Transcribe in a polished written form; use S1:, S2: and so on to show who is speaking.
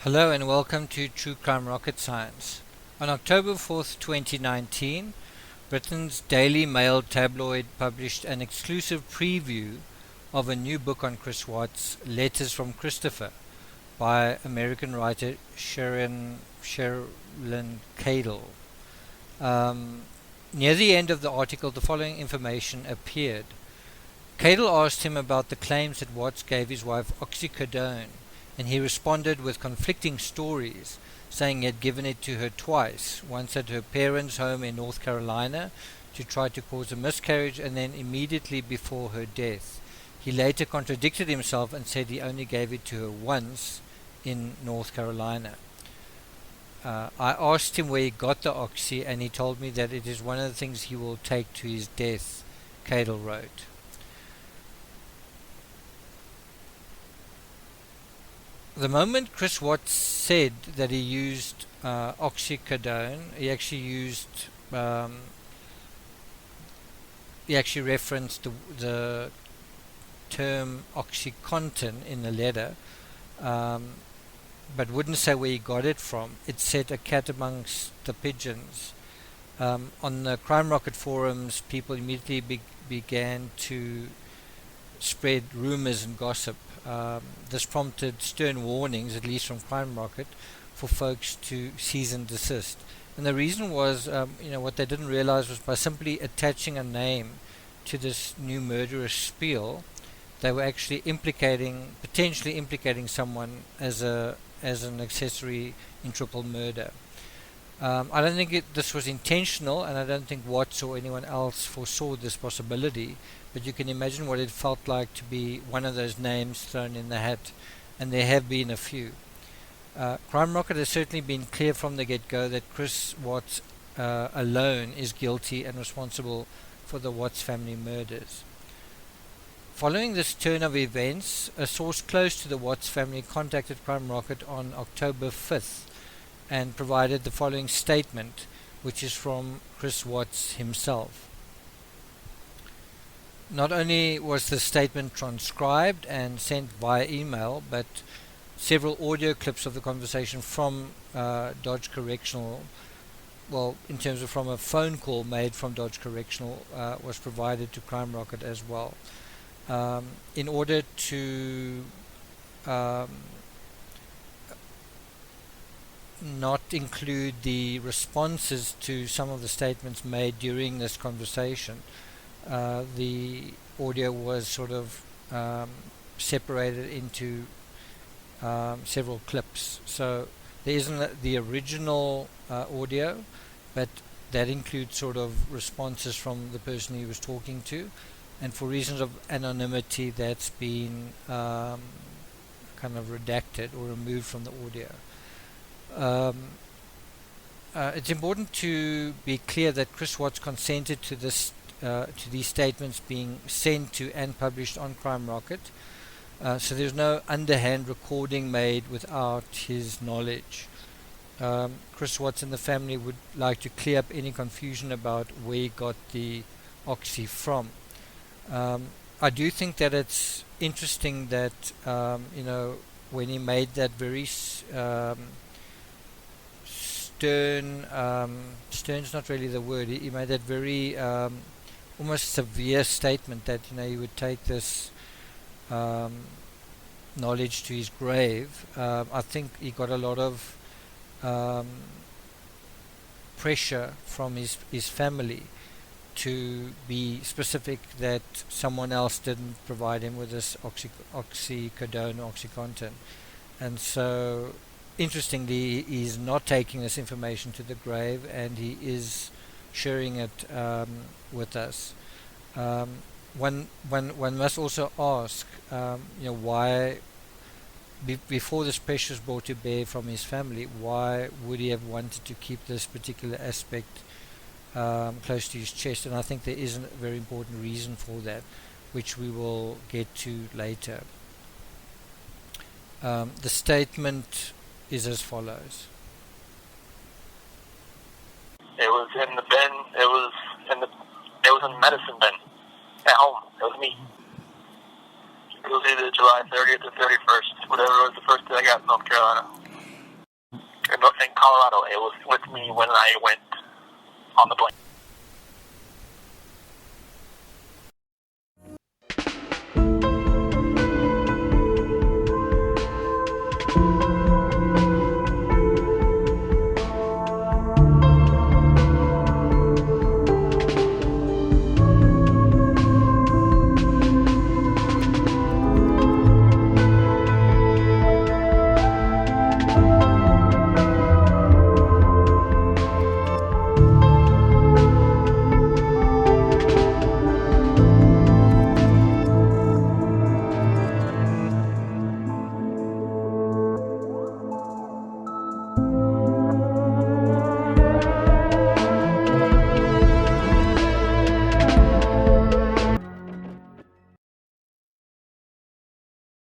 S1: Hello and welcome to True Crime Rocket Science. On October 4th, 2019, Britain's Daily Mail tabloid published an exclusive preview of a new book on Chris Watts, Letters from Christopher, by American writer Sherilyn Cadle. Near the end of the article, the following information appeared. Cadle asked him about the claims that Watts gave his wife Oxycodone, and he responded with conflicting stories, saying he had given it to her twice, once at her parents' home in North Carolina to try to cause a miscarriage, and then immediately before her death. He later contradicted himself and said he only gave it to her once in North Carolina. I asked him where he got the oxy, and he told me that it is one of the things he will take to his death, Cadle wrote. The moment Chris Watts said that he used oxycodone, he actually referenced the term Oxycontin in the letter, but wouldn't say where he got it from. It said a cat amongst the pigeons. On the CrimeRocket forums, people immediately began to spread rumors and gossip. This prompted stern warnings, at least from CrimeRocket, for folks to cease and desist. And the reason was, what they didn't realize was by simply attaching a name to this new murderous spiel, they were actually potentially implicating someone as an accessory in triple murder. I don't think this was intentional, and I don't think Watts or anyone else foresaw this possibility, but you can imagine what it felt like to be one of those names thrown in the hat, and there have been a few. CrimeRocket has certainly been clear from the get-go that Chris Watts alone is guilty and responsible for the Watts family murders. Following this turn of events, a source close to the Watts family contacted CrimeRocket on October 5th and provided the following statement, which is from Chris Watts himself. Not only was the statement transcribed and sent via email, but several audio clips of the conversation from Dodge Correctional, in terms of from a phone call made from Dodge Correctional, was provided to CrimeRocket as well. In order to not include the responses to some of the statements made during this conversation, the audio was sort of separated into several clips. So there isn't the original audio, but that includes sort of responses from the person he was talking to, and for reasons of anonymity that's been kind of redacted or removed from the audio. It's important to be clear that Chris Watts consented to these statements being sent to and published on CrimeRocket, so there's no underhand recording made without his knowledge. Chris Watts and the family would like to clear up any confusion about where he got the oxy from. I do think that it's interesting that when he made that very stern's not really the word. He made that very almost severe statement that he would take this knowledge to his grave. I think he got a lot of pressure from his family to be specific that someone else didn't provide him with this oxycodone or Oxycontin, and so interestingly, he's not taking this information to the grave, and he is sharing it with us. One must also ask, why, before this pressure was brought to bear from his family, why would he have wanted to keep this particular aspect close to his chest? And I think there is a very important reason for that, which we will get to later. The statement is as follows.
S2: It was in the bin. It was in the medicine bin at home. It was me. It was either July 30th or 31st, whatever was the first day I got in North Carolina. in Colorado. It was with me when I went on the plane.